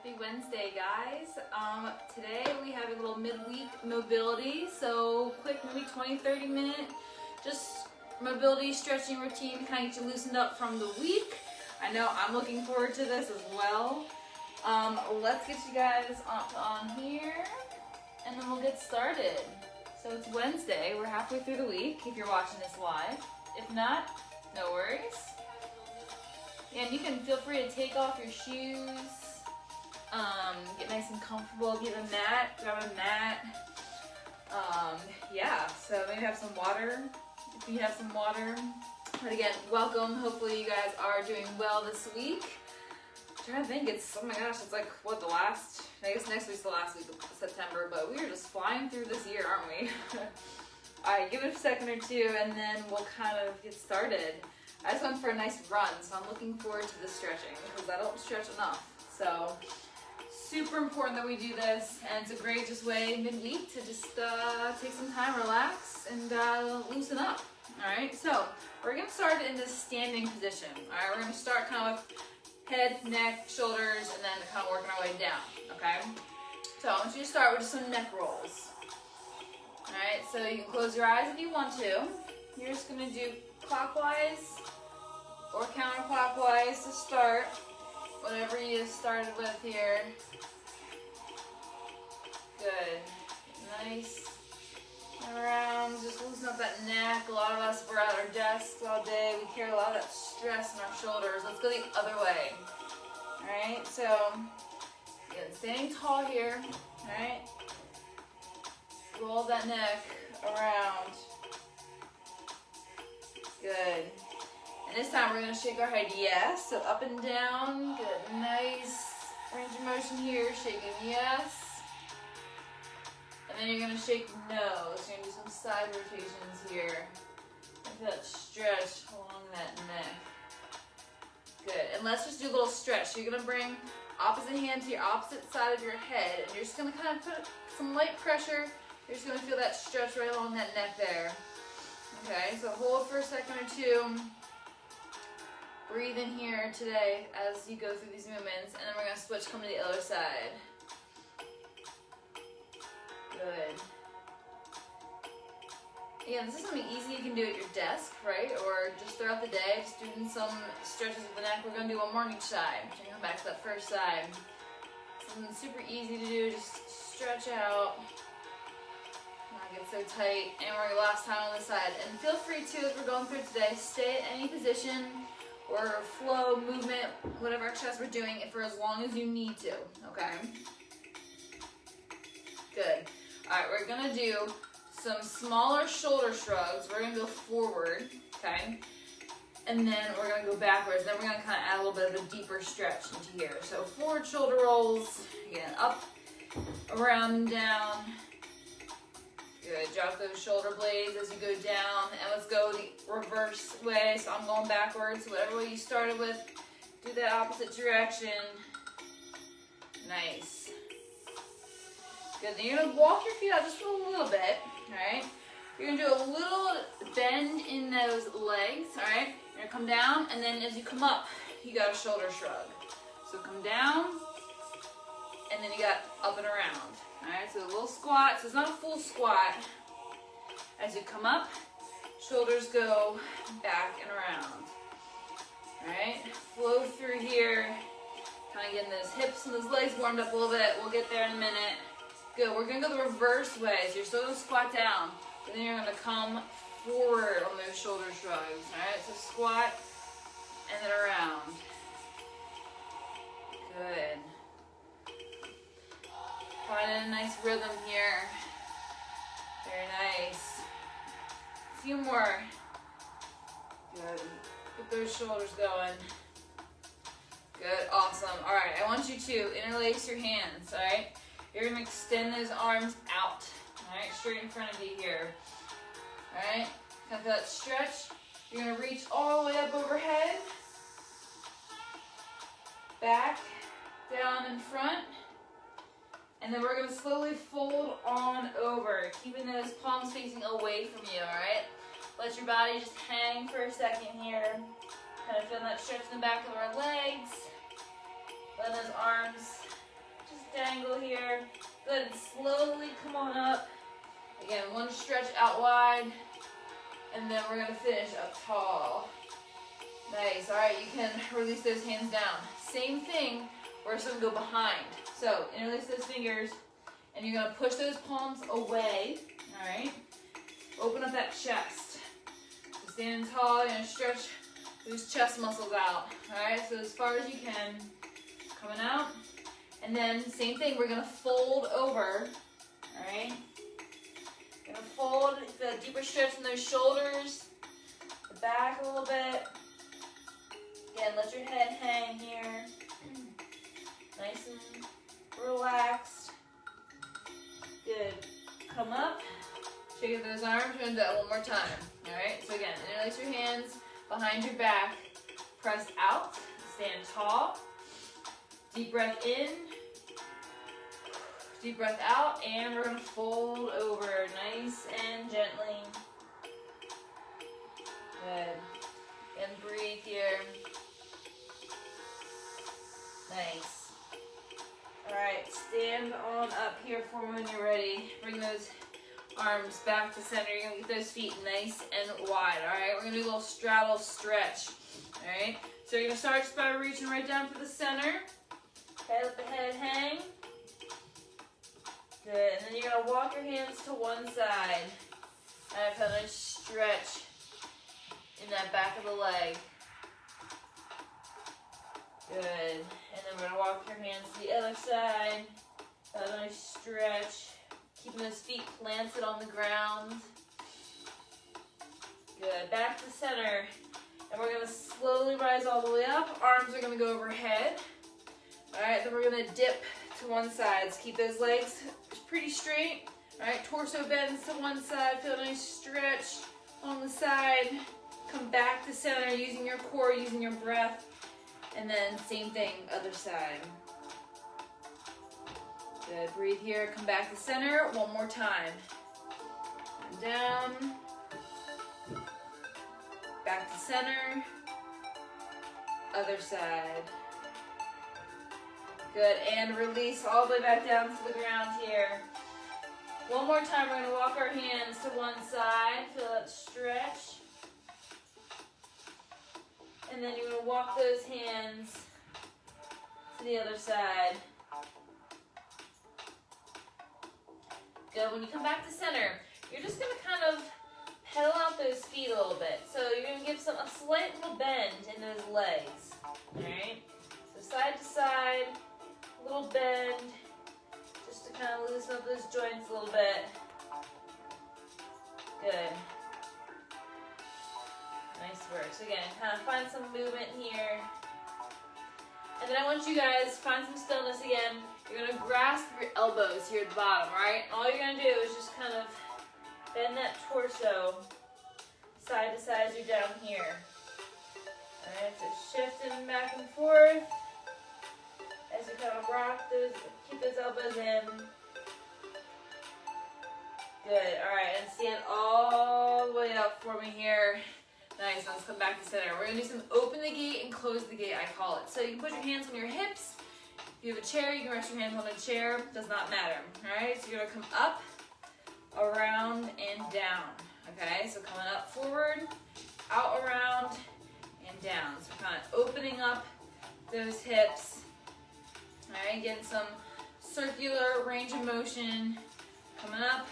Happy Wednesday, guys. Today we have a little midweek mobility, so quick, maybe 20-30 minute just mobility stretching routine to kind of get you loosened up from the week. I know I'm looking forward to this as well. Let's get you guys on here and then we'll get started. So it's Wednesday, we're halfway through the week if you're watching this live. If not, no worries. And you can feel free to take off your shoes, get nice and comfortable, get a mat, grab a mat. Yeah, so maybe have some water, if you have some water. But again, welcome. Hopefully you guys are doing well this week. I'm trying to think, oh my gosh, it's like, what, I guess next week's the last week of September, but we are just flying through this year, aren't we? Alright, give it a second or two and then we'll kind of get started. I just went for a nice run, so I'm looking forward to the stretching because I don't stretch enough. So, super important that we do this, and it's a great just way midweek to just take some time, relax, and loosen up. Alright, so we're going to start in this standing position. Alright, we're going to start kind of with head, neck, shoulders, and then kind of working our way down. Okay? So I want you to start with just some neck rolls. Alright, so you can close your eyes if you want to. You're just going to do clockwise or counterclockwise to start. Whatever you started with here. Good. Nice. Around, just loosen up that neck. A lot of us, we're at our desks all day. We carry a lot of that stress in our shoulders. Let's go the other way. Alright, so again, standing tall here. Alright. Roll that neck around. Good. And this time we're going to shake our head yes. So up and down. Good. Nice range of motion here. Shaking yes. And then you're going to shake no. So you're going to do some side rotations here. Like that stretch along that neck. Good. And let's just do a little stretch. So you're going to bring opposite hand to your opposite side of your head. And you're just going to kind of put some light pressure. You're just going to feel that stretch right along that neck there. Okay, so hold for a second or two. Breathe in here today as you go through these movements, and then we're going to switch, come to the other side. Good. Yeah, this is something easy you can do at your desk, right? Or just throughout the day, just doing some stretches of the neck. We're going to do one more on each side. We're going to come back to that first side. Something super easy to do, just stretch out. Not get so tight. And we're going to last time on the side. And feel free to, as we're going through today, stay at any position or flow, movement, whatever exercise we're doing, for as long as you need to, okay? Good. All right, we're gonna do some smaller shoulder shrugs. We're gonna go forward, okay? And then we're gonna go backwards. Then we're gonna kind of add a little bit of a deeper stretch into here. So forward shoulder rolls, again, up, around, and down. Good. Drop those shoulder blades as you go down, and let's go the reverse way. So I'm going backwards. So whatever way you started with, do that opposite direction. Nice. Good. Then you're gonna walk your feet out just a little bit. All right. You're gonna do a little bend in those legs. All right. You're gonna come down, and then as you come up, you got a shoulder shrug. So come down, and then you got up and around. Alright, so a little squat. So it's not a full squat. As you come up, shoulders go back and around. Alright, flow through here. Kind of getting those hips and those legs warmed up a little bit. We'll get there in a minute. Good, we're going to go the reverse way. So you're still going to squat down. But then you're going to come forward on those shoulder shrugs. Alright, so squat and then around. Good. Finding a nice rhythm here. Very nice. A few more. Good. Get those shoulders going. Good. Awesome. All right. I want you to interlace your hands. All right. You're going to extend those arms out. All right. Straight in front of you here. All right. Kind of feel that stretch. You're going to reach all the way up overhead. Back. Down in front. And then we're going to slowly fold on over, keeping those palms facing away from you, all right? Let your body just hang for a second here. Kind of feeling that stretch in the back of our legs. Let those arms Just dangle here. Good, and slowly come on up. Again, one stretch out wide, and then we're gonna finish up tall. Nice, all right, you can release those hands down. Same thing, we're just gonna go behind. So, interlace those fingers, and you're gonna push those palms away, all right? Open up that chest. So standing tall, you're gonna stretch those chest muscles out, all right? So as far as you can, coming out. And then same thing, we're gonna fold over, all right? Gonna fold, feel a deeper stretch in those shoulders, the back a little bit. Again, let your head hang here. Nice and relaxed. Good. Come up, shake out those arms, we're gonna do that one more time. All right, so again, interlace your hands behind your back, press out, stand tall. Deep breath in, deep breath out, and we're gonna fold over nice and gently. Good. And breathe here. Nice. All right, stand on up here for me when you're ready. Bring those arms back to center. You're gonna get those feet nice and wide. All right, we're gonna do a little straddle stretch. All right, so you're gonna start just by reaching right down to the center. Okay, let the head hang. Good, and then you're gonna walk your hands to one side. And feel a nice stretch in that back of the leg. Good, and then we're gonna walk your hands to the other side. A nice stretch. Keeping those feet planted on the ground. Good, back to center. And we're gonna slowly rise all the way up. Arms are gonna go overhead. All right, then we're gonna dip to one side. So keep those legs pretty straight. All right, torso bends to one side. Feel a nice stretch on the side. Come back to center using your core, using your breath. And then same thing, other side. Good, breathe here, come back to center. One more time. And down. Back to center. Other side. Good, and release all the way back down to the ground here. One more time, we're gonna walk our hands to one side. Feel that stretch. And then you're gonna walk those hands to the other side. Good, when you come back to center, you're just gonna kind of pedal out those feet a little bit. So you're gonna give a slight little bend in those legs, all right? So side to side, little bend, just to kind of loosen up those joints a little bit. Good. Nice work. So again, kind of find some movement here. And then I want you guys to find some stillness again. You're going to grasp your elbows here at the bottom, right? All you're going to do is just kind of bend that torso side to side as you're down here. All right, so shifting back and forth as you kind of rock those, keep those elbows in. Good, all right, and stand all the way up for me here. Nice, let's come back to center. We're gonna do some open the gate and close the gate, I call it. So you can put your hands on your hips. If you have a chair, you can rest your hands on a chair. Does not matter, all right? So you're gonna come up, around, and down, okay? So coming up forward, out, around, and down. So kind of opening up those hips, all right? Getting some circular range of motion, coming up,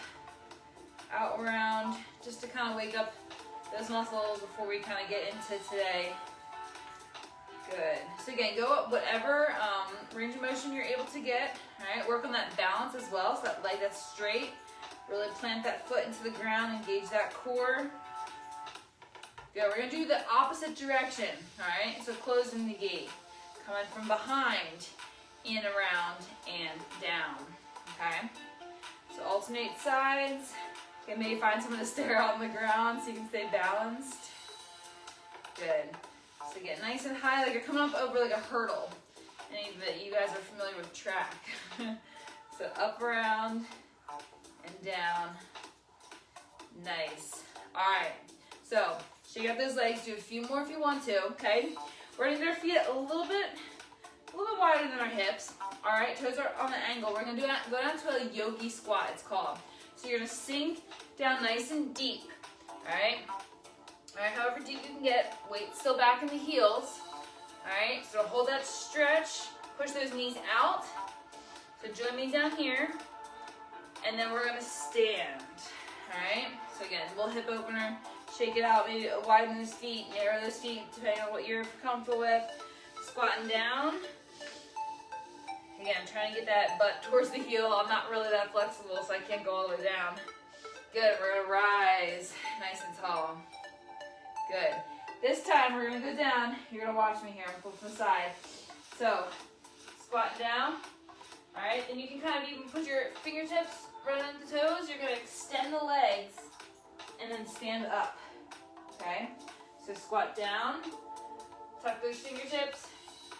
out, around, just to kind of wake up those muscles before we kind of get into today. Good. So again, go up whatever range of motion you're able to get. All right, work on that balance as well, so that leg that's straight. Really plant that foot into the ground, engage that core. Good, we're gonna do the opposite direction, all right? So closing the gate, coming from behind, in, around, and down, okay? So alternate sides. Okay, maybe find someone to stare out on the ground so you can stay balanced. Good. So get nice and high, like you're coming up over like a hurdle. Any of you guys are familiar with track. So up, around, and down. Nice. All right. So shake out those legs. Do a few more if you want to. Okay. We're gonna get our feet a little bit a little bit wider than our hips. All right, toes are on the angle. We're gonna go down to a yogi squat, it's called. So you're gonna sink down nice and deep, all right? All right, however deep you can get, weight still back in the heels. All right, so hold that stretch, push those knees out. So join me down here, and then we're gonna stand, all right? So again, a little hip opener, shake it out, maybe widen those feet, narrow those feet, depending on what you're comfortable with. Squatting down. Again, trying to get that butt towards the heel. I'm not really that flexible, so I can't go all the way down. Good, we're gonna rise nice and tall. Good. This time we're gonna go down. You're gonna watch me here, I'm gonna pull from the side. So, squat down. All right, then you can kind of even put your fingertips right on the toes. You're gonna extend the legs and then stand up, okay? So squat down, tuck those fingertips,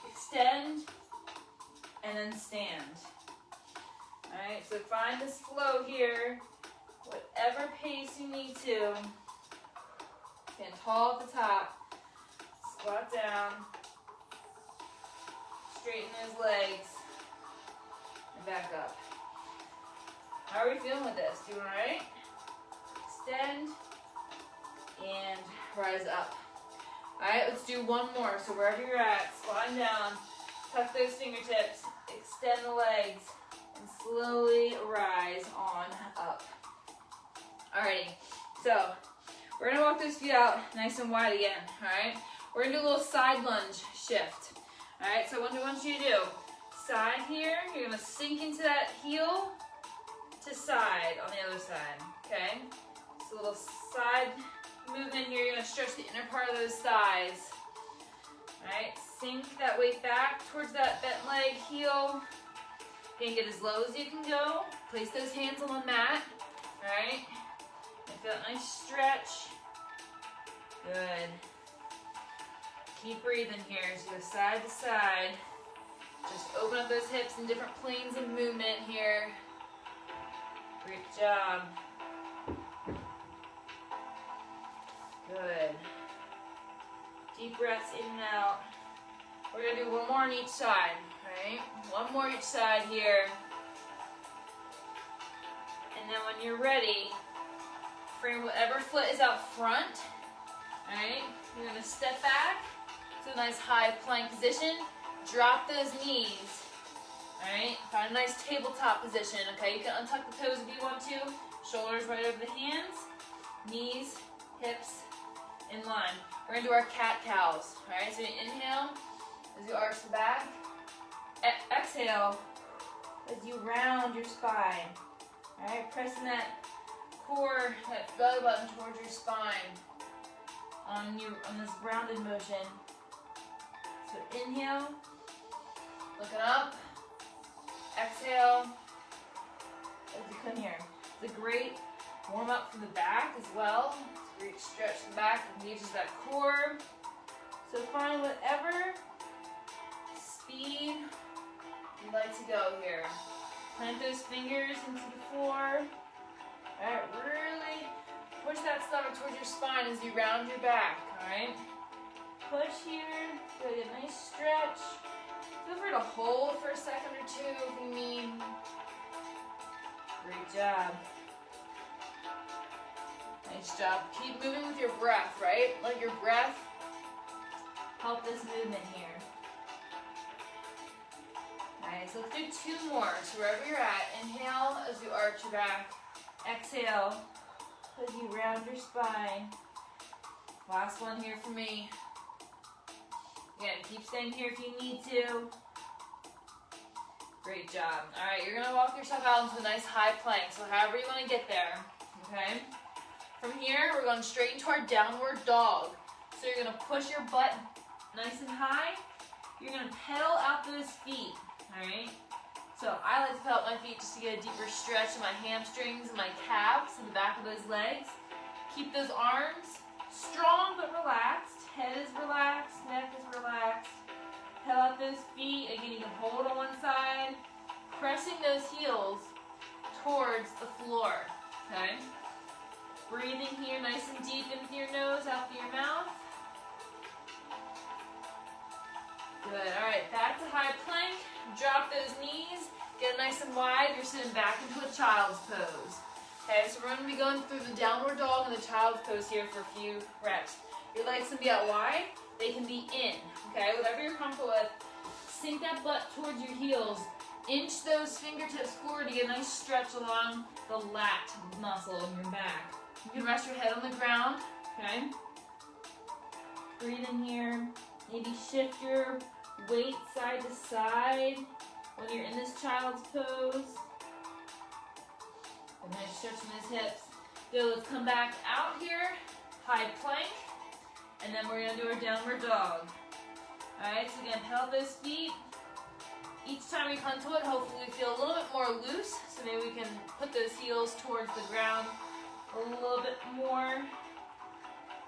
extend, and then stand. All right, so find this flow here, whatever pace you need to. Stand tall at the top, squat down, straighten those legs, and back up. How are we feeling with this? Doing all right? Extend, and rise up. All right, let's do one more. So wherever you're at, squatting down, tuck those fingertips, extend the legs, and slowly rise on up. Alrighty, so we're gonna walk those feet out nice and wide again, all right? We're gonna do a little side lunge shift. All right, so what I want you to do, side here, you're gonna sink into that heel to side on the other side, okay? So a little side movement here, you're gonna stretch the inner part of those thighs. All right, sink that weight back towards that bent leg, heel. You can get as low as you can go. Place those hands on the mat, all right? And feel a nice stretch. Good. Keep breathing here, so go side to side. Just open up those hips in different planes of movement here. Great job. Good. Deep breaths in and out. We're gonna do one more on each side, right? One more each side here. And then when you're ready, frame whatever foot is out front, right? You're gonna step back to a nice high plank position. Drop those knees, all right? Find a nice tabletop position, okay? You can untuck the toes if you want to. Shoulders right over the hands. Knees, hips, in line. We're gonna do our cat-cows, all right? So you inhale as you arch the back. Exhale as you round your spine, all right? Pressing that core, that belly button towards your spine on this rounded motion. So inhale, looking up. Exhale as you come here. It's a great warm up for the back as well. Great stretch the back, engages that core. So find whatever speed you'd like to go here. Plant those fingers into the floor. All right, really push that stomach towards your spine as you round your back, all right? Push here, get a nice stretch. Feel free to hold for a second or two if you need. Great job. Nice job. Keep moving with your breath, right? Let your breath help this movement here. Nice. Let's do two more. So wherever you're at, inhale as you arch your back. Exhale as you round your spine. Last one here for me. Again, keep staying here if you need to. Great job. All right, you're gonna walk yourself out into a nice high plank. So however you want to get there, okay? From here, we're going straight into our downward dog. So you're gonna push your butt nice and high. You're gonna pedal out those feet, all right? So I like to pedal out my feet just to get a deeper stretch in my hamstrings and my calves and the back of those legs. Keep those arms strong but relaxed. Head is relaxed, neck is relaxed. Pedal out those feet. Again, you can hold on one side, pressing those heels towards the floor, okay? Breathing here nice and deep in through your nose, out through your mouth. Good. All right, back to high plank. Drop those knees. Get it nice and wide. You're sitting back into a child's pose. Okay, so we're going to be going through the downward dog and the child's pose here for a few reps. Your legs can be out wide. They can be in. Okay, whatever you're comfortable with. Sink that butt towards your heels. Inch those fingertips forward to get a nice stretch along the lat muscle in your back. You can rest your head on the ground. Okay. Breathe in here. Maybe shift your weight side to side when you're in this child's pose. A nice stretch in those hips. Good, let's come back out here. High plank. And then we're going to do our downward dog. Alright, so again, pedal those feet. Each time we come to it, hopefully we feel a little bit more loose. So maybe we can put those heels towards the ground a little bit more.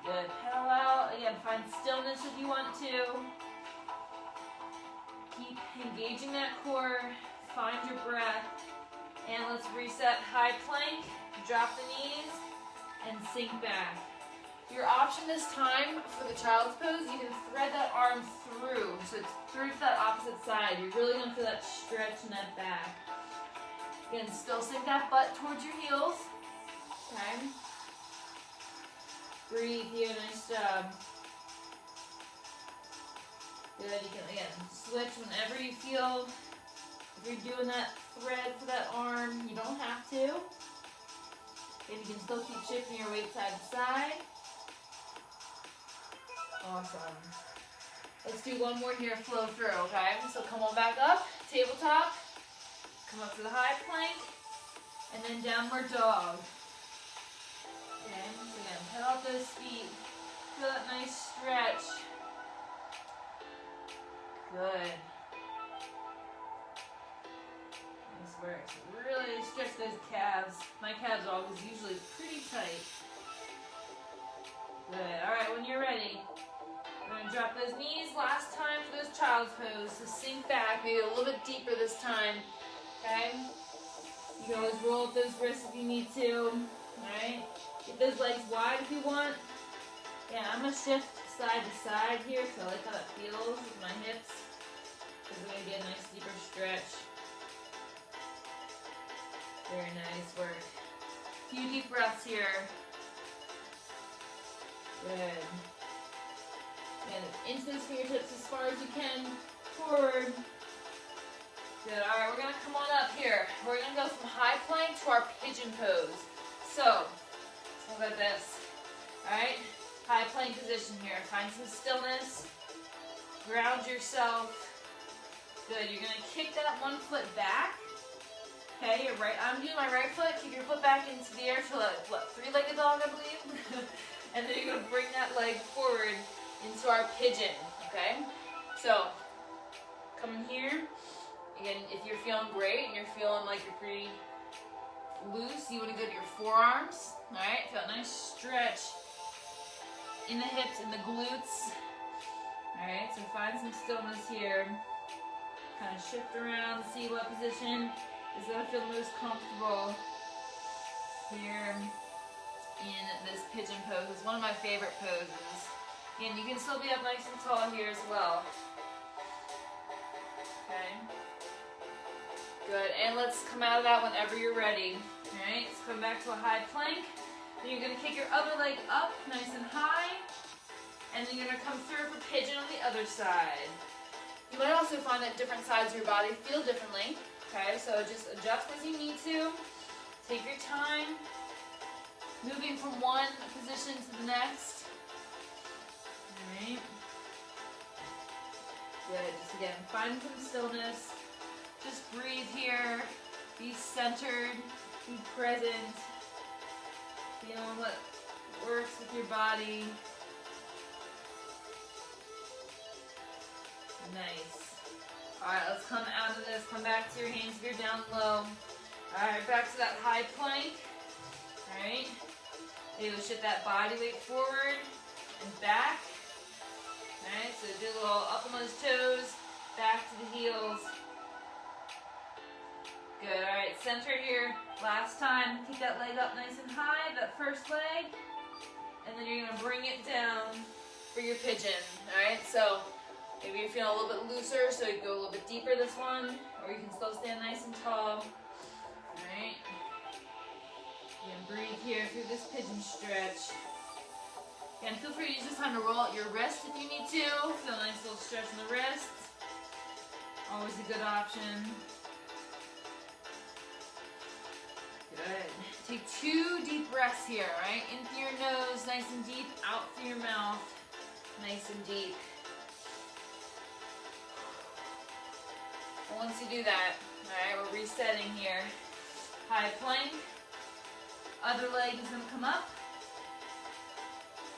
Good. Pedal out. Again, find stillness if you want to. Keep engaging that core. Find your breath. And let's reset high plank. Drop the knees and sink back. Your option this time for the child's pose, you can thread that arm through. So it's through to that opposite side. You're really going to feel that stretch in that back. Again, still sink that butt towards your heels. Okay. Breathe here, nice job. Good, you can again switch whenever you feel. If you're doing that thread for that arm, you don't have to. And you can still keep shifting your weight side to side. Awesome. Let's do one more here, flow through, okay? So come on back up, tabletop. Come up to the high plank, and then downward dog. Okay, so again, pedal out those feet. Feel that nice stretch. Good. Nice work. So really stretch those calves. My calves are always usually pretty tight. Good. All right, when you're ready, we're going to drop those knees last time for those child's pose. So sink back, maybe a little bit deeper this time. Okay? You can always roll up those wrists if you need to. Alright? Get those legs wide if you want. Yeah, I'm going to shift side to side here, so I like how that feels with my hips. Because we're going to get a nice deeper stretch. Very nice work. A few deep breaths here. Good. And into those fingertips as far as you can. Forward. Good. All right, we're going to come on up here. We're going to go from high plank to our pigeon pose. So, let's look at this. All right, high plank position here. Find some stillness. Ground yourself. Good. You're going to kick that one foot back. Okay, your right. I'm doing my right foot. Keep your foot back into the air to what, three-legged dog, I believe. And then you're going to bring that leg forward into our pigeon. Okay. So, come in here. Again, if you're feeling great and you're feeling like you're pretty loose, you want to go to your forearms. Alright, feel a nice stretch in the hips and the glutes. Alright, so find some stillness here. Kind of shift around, see what position is going to feel most comfortable here in this pigeon pose. It's one of my favorite poses. And you can still be up nice and tall here as well. Okay. Good, and let's come out of that whenever you're ready. Alright, let's come back to a high plank. Then you're going to kick your other leg up nice and high. And then you're going to come through for pigeon on the other side. You might also find that different sides of your body feel differently. Okay, so just adjust as you need to. Take your time. Moving from one position to the next. Alright. Good, just again, find some stillness. Just breathe here, be centered, be present, feeling what works with your body. Nice. Alright, let's come out of this, come back to your hands if you're down low. Alright, back to that high plank. Alright, maybe we'll shift that body weight forward and back. Alright, so do a little up on those toes, back to the heels. Good, alright, center here. Last time, keep that leg up nice and high, that first leg. And then you're going to bring it down for your pigeon. Alright, so Maybe you're feeling a little bit looser, so you go a little bit deeper this one, or you can still stand nice and tall. Alright. You can breathe here through this pigeon stretch. Again, feel free to use this time to roll out your wrist if you need to. Feel a nice little stretch in the wrists. Always a good option. Good. Take 2 deep breaths here, right? In through your nose, nice and deep. Out through your mouth, nice and deep. And once you do that, all right, we're resetting here. High plank. Other leg is going to come up.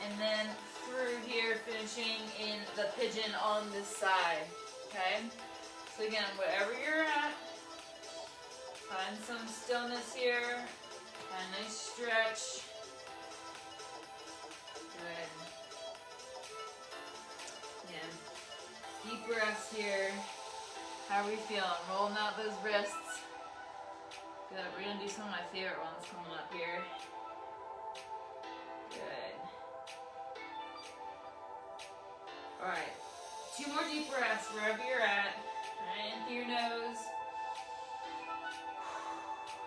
And then through here, finishing in the pigeon on this side, okay? So again, wherever you're at, find some stillness here, find a nice stretch. Good. Again, deep breaths here. How are we feeling? Rolling out those wrists. Good, we're gonna do some of my favorite ones coming up here. Good. All right, 2 more deep breaths wherever you're at. Right, in through your nose,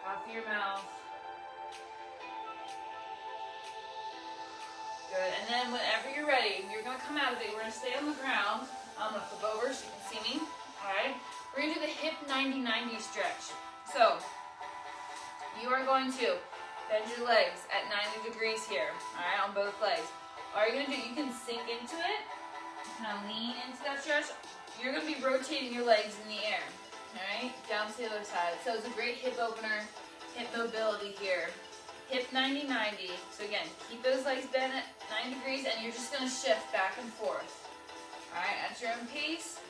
out through your mouth. Good, and then whenever you're ready, you're gonna come out of it. We're gonna stay on the ground. I'm gonna flip over so you can see me. All right, we're gonna do the hip 90-90 stretch. So you are going to bend your legs at 90 degrees here. All right, on both legs. All you're gonna do, you can sink into it. Kind of lean into that stretch. You're going to be rotating your legs in the air, all right, down to the other side. So it's a great hip opener, hip mobility here. Hip 90-90. So again, keep those legs bent at 90 degrees, and you're just going to shift back and forth, all right, at your own pace.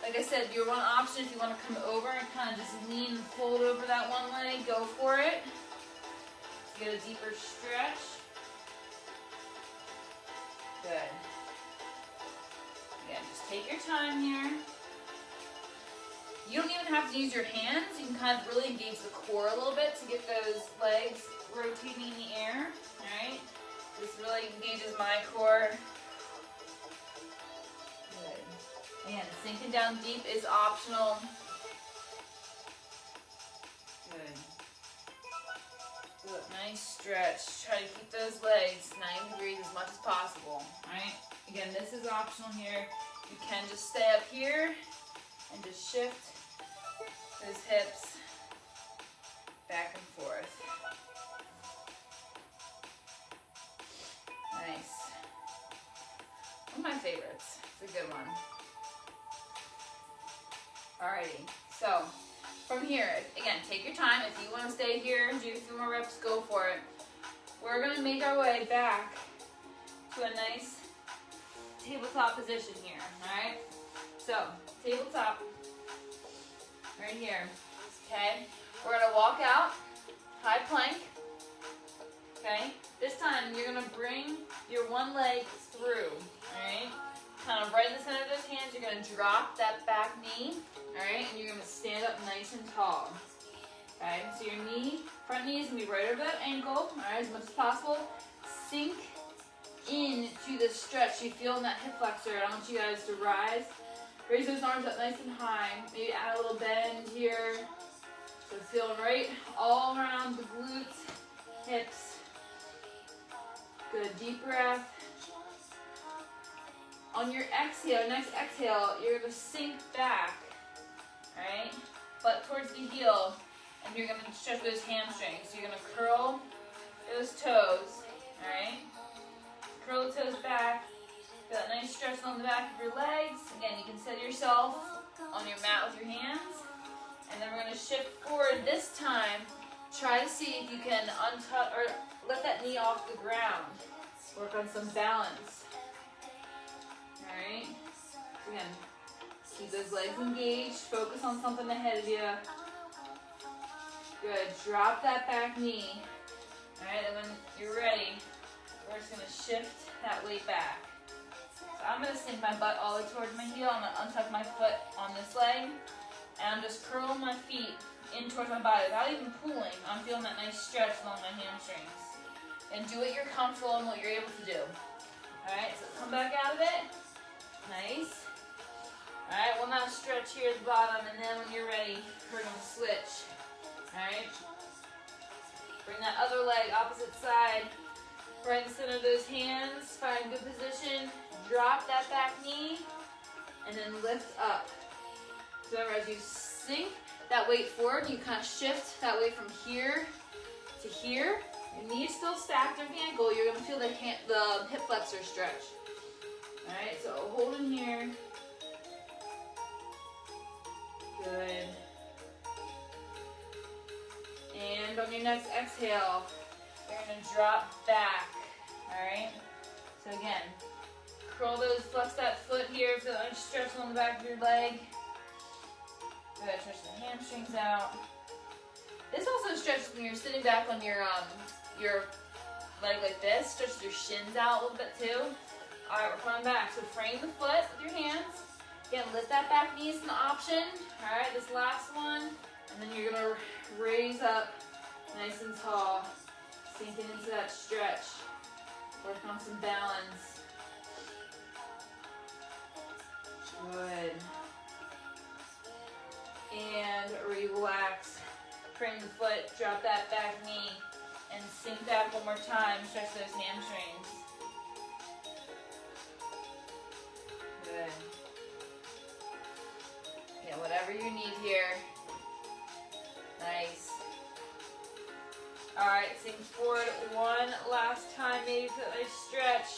Like I said, your one option, if you want to come over and kind of just lean and fold over that one leg, go for it. To get a deeper stretch. Good. Again, just take your time here. You don't even have to use your hands. You can kind of really engage the core a little bit to get those legs rotating in the air. All right? This really engages my core. Good. Again, sinking down deep is optional. Good. Good. Nice stretch. Try to keep those legs 90 degrees as much as possible. All right? Again, this is optional here. You can just stay up here and just shift those hips back and forth. Nice. One of my favorites. It's a good one. Alrighty. So, from here, again, take your time. If you want to stay here and do a few more reps, go for it. We're going to make our way back to a nice tabletop position here, alright? So, tabletop, right here, okay? We're going to walk out, high plank, okay? This time, you're going to bring your one leg through, alright? Kind of right in the center of those hands, you're going to drop that back knee, alright? And you're going to stand up nice and tall, okay? So your knee, front knee is going to be right over that ankle, alright, as much as possible. Sink into the stretch you feel in that hip flexor. I want you guys to rise. Raise those arms up nice and high. Maybe add a little bend here. So it's feeling right all around the glutes, hips. Good, deep breath. On your exhale, next exhale, you're going to sink back, right? Butt towards the heel, and you're going to stretch those hamstrings. So you're going to curl those toes, all right? Curl the toes back. Got a nice stretch on the back of your legs. Again, you can set yourself on your mat with your hands. And then we're going to shift forward this time. Try to see if you can untuck or let that knee off the ground. Work on some balance. Alright? Again, keep those legs engaged. Focus on something ahead of you. Good. Drop that back knee. Alright, and when you're ready, we're just going to shift that weight back. So I'm going to sink my butt all the way towards my heel. I'm going to untuck my foot on this leg. And I'm just curling my feet in towards my body without even pulling. I'm feeling that nice stretch along my hamstrings. And do what you're comfortable and what you're able to do. Alright, so come back out of it. Nice. Alright, one last stretch here at the bottom, and then when you're ready, we're going to switch. Alright? Bring that other leg, opposite side, right in the center of those hands. Find a good position. Drop that back knee, and then lift up. So as you sink that weight forward, you kind of shift that weight from here to here. Your knees still stacked over the ankle. You're going to feel the hip flexor stretch. Alright, so hold in here. Good. And on your next exhale, you're going to drop back. Alright? So again, curl those, flex that foot here, so nice stretch on the back of your leg. Good, stretch the hamstrings out. This also stretches when you're sitting back on your leg like this. Stretches your shins out a little bit too. Alright, we're coming back. So frame the foot with your hands. Again, lift that back knee is an option. Alright, this last one. And then you're going to raise up nice and tall. Sinking into that stretch. Work on some balance. Good. And relax. Frame the foot, drop that back knee, and sink back one more time. Stretch those hamstrings. Good. Yeah, whatever you need here. Nice. Alright, sink forward one last time. Maybe for a nice stretch.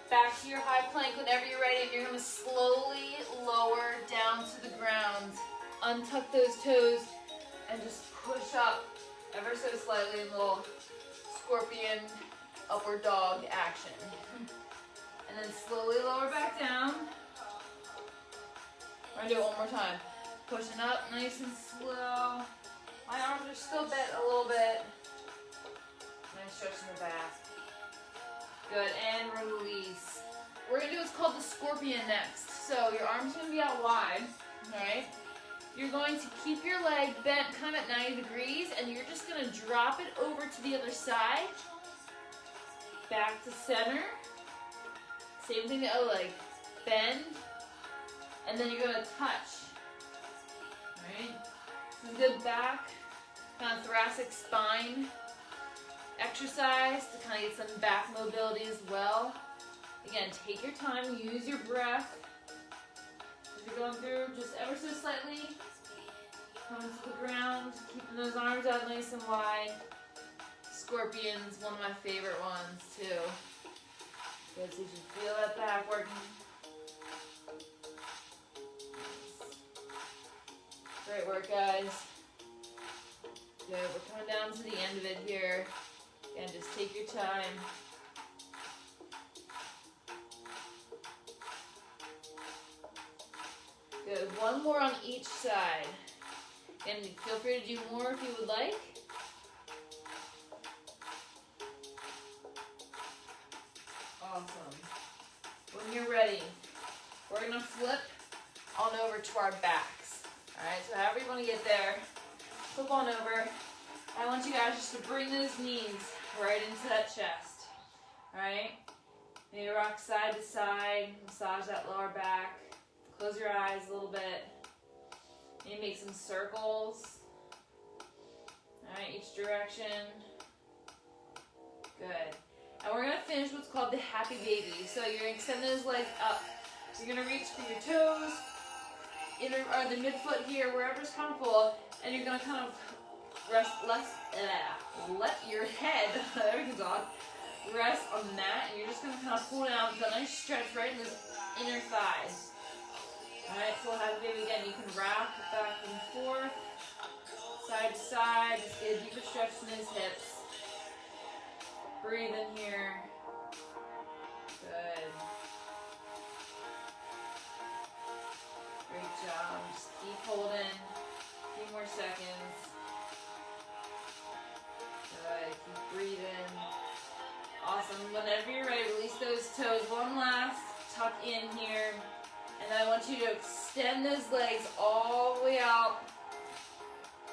Back to your high plank whenever you're ready. And you're going to slowly lower down to the ground. Untuck those toes and just push up ever so slightly in a little scorpion upward dog action. And then slowly lower back down. We're going to do it one more time. Pushing up nice and slow. My arms are still bent a little bit. Nice stretch in the back. Good, and release. We're going to do what's called the scorpion next. So your arms are going to be out wide, alright? You're going to keep your leg bent kind of at 90 degrees, and you're just going to drop it over to the other side. Back to center. Same thing the other leg. Bend, and then you're going to touch. Alright? This is a good back, kind of thoracic spine exercise to kind of get some back mobility as well. Again, take your time, use your breath. As you're going through, just ever so slightly, coming to the ground, keeping those arms out nice and wide. Scorpion's one of my favorite ones too. Good, so you should feel that back working. Great work, guys. Good, we're coming down to the end of it here. Again, just take your time. Good, one more on each side. And feel free to do more if you would like. Awesome. When you're ready, we're going to flip on over to our backs. Alright, so however you want to get there, flip on over. I want you guys just to bring those knees right into that chest. Alright? Maybe rock side to side, massage that lower back. Close your eyes a little bit. Maybe make some circles. Alright, each direction. Good. And we're going to finish what's called the happy baby. So you're going to extend those legs up. You're going to reach for your toes, or the midfoot here, wherever's comfortable. And you're going to kind of let your head, everything's on, rest on the mat. And you're just going to kind of pull down with a nice stretch right in those inner thighs. Alright, so we'll have a baby again. You can rock back and forth, side to side. Just get a deeper stretch in those hips. Breathe in here. Good. Great job. Just keep holding. A few more seconds. Good. Keep breathing. Awesome. Whenever you're ready, release those toes. One last. Tuck in here. And then I want you to extend those legs all the way out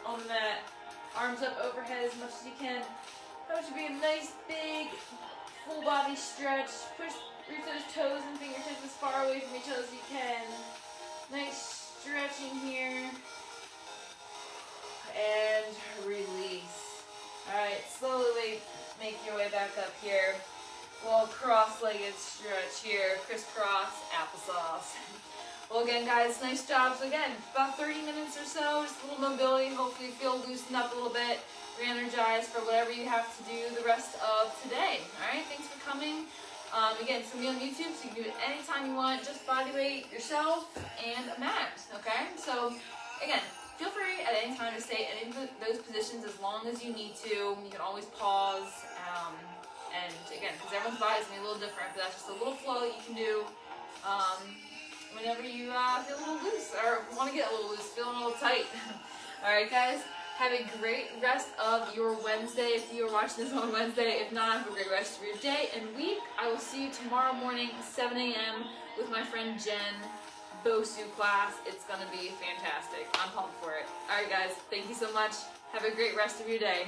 on the mat. Arms up overhead as much as you can. That should be a nice, big, full body stretch. Reach those toes and fingertips as far away from each other as you can. Nice stretching here. And release. Alright, slowly make your way back up here. Little cross-legged stretch here. Crisscross applesauce. Well, again, guys, nice job. So again, about 30 minutes or so, just a little mobility. Hopefully you feel loosened up a little bit, re-energized for whatever you have to do the rest of today. All right, thanks for coming. Again, it's going to be on YouTube, so you can do it anytime you want. Just body weight yourself and a mat, okay? So, again, feel free at any time to stay in any of those positions as long as you need to. You can always pause. And again, because everyone's body is going to be a little different, but that's just a little flow that you can do whenever you feel a little loose or want to get a little loose, feeling a little tight. All right, guys, have a great rest of your Wednesday if you are watching this on Wednesday. If not, have a great rest of your day and week. I will see you tomorrow morning, 7 a.m. with my friend Jen. Bosu class. It's going to be fantastic. I'm pumped for it. All right, guys, thank you so much. Have a great rest of your day.